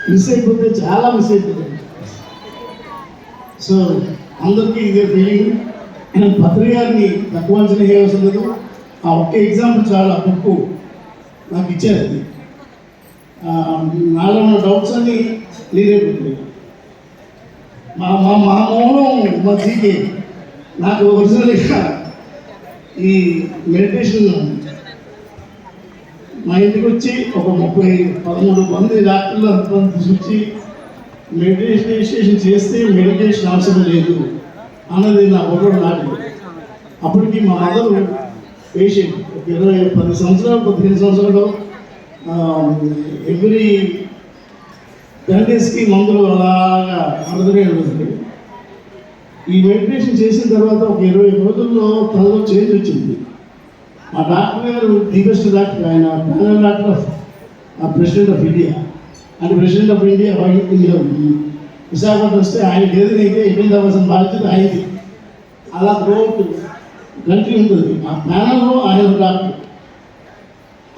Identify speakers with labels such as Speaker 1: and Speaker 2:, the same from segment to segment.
Speaker 1: Miss అయిపోతే చాలా miss అయిపోతుంది. సో అందరికీ ఇదే ఫీలింగ్. పత్రి గారిని తక్కువ అంచనా వేయవలసిన లేదు. ఆ ఒక్క ఎగ్జాంపుల్ చాలా బుక్ నాకు ఇచ్చారు. అది నాలో ఉన్న డౌట్స్ అన్నీ క్లియర్ అయిపోతుంది. మా మౌనం మా జీకే నాకు ఒరిజినల్గా ఈ మెడిటేషన్ మా ఇంటికి వచ్చి ఒక 13 మంది డాక్టర్లు అంతమంది తీసుకొచ్చి మెడిటేషన్ చేస్తే మెడిటేషన్ అవసరం లేదు అన్నది నా ఒకటి నాటి. అప్పటికి మా మదర్ పేషెంట్ 10 సంవత్సరాలు 15 సంవత్సరాలు ఎవ్రీ 10 డేస్కి మందులు అలాగా అడుగునే ఉంటుంది. ఈ మెడిటేషన్ చేసిన తర్వాత ఒక 20 రోజుల్లో తనలో చేంజ్ వచ్చింది. మా డాక్టర్ గారు ది బెస్ట్ డాక్టర్, ఆయన panel doctor of president of India. అంటే ప్రెసిడెంట్ ఆఫ్ ఇండియా విశాఖపట్నం వస్తే ఆయన ఏదైతే ఇబ్బంది అవ్వాల్సిన బాధ్యత ఆయనది. అలా త్రూఅవుట్ కంట్రీ ఉంటుంది. ఆ ప్యానల్లో ఆయన డాక్టర్.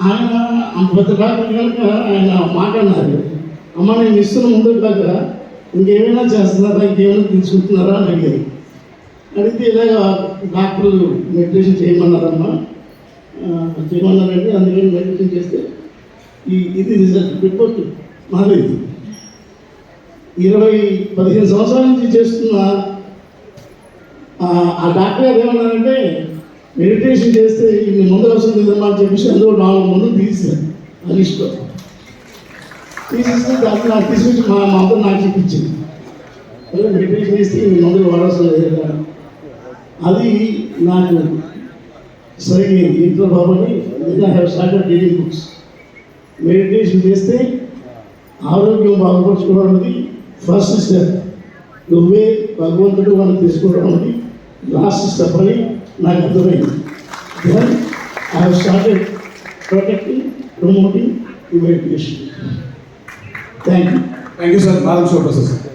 Speaker 1: ఆయన అంత పెద్ద డాక్టర్ కనుక ఆయన మాట్లాడినారు, అమ్మ నేను ఇస్తున్న ముందు దాకా ఇంకేమైనా చేస్తున్నారా, ఇంకేమైనా తీసుకుంటున్నారా అని అడిగారు. అడిగితే ఇలాగ డాక్టర్లు మెడిటేషన్ చేయమన్నారమ్మా, చేయమన్నారంటే అందుకని మెడిటేషన్ చేస్తే ఇది రిజల్ట్ రిపోర్ట్ మారేది. 15 సంవత్సరాల నుంచి చేస్తున్న ఆ డాక్టర్ గారు ఏమన్నారంటే మెడిటేషన్ చేస్తే ఇన్ని మందులు అవసరం లేదమ్మా అని చెప్పేసి అందులో 4 మందులు తీసేశారు. అది ఇష్టం తీసేస్తే దాన్ని నాకు తీసుకొచ్చి మా అమ్మ నాకు చూపించింది. మెడిటేషన్ చేస్తే ఇన్ని మందులు వాడాల్సిన లేదు. అది నాకు సరిగ్గింది. ఇంట్లో బాబుని I have started reading books. Meditation చేస్తే ఆరోగ్యం బాగుపరచుకోవడం అనేది ఫస్ట్ స్టెప్. నువ్వే భగవంతుడు వాళ్ళని తీసుకోవడం అనేది లాస్ట్ స్టెప్ అని నాకు అర్థమైంది. Then I have started protecting, promoting the meditation. Thank you
Speaker 2: sir. Narayana Sivaprasad sir.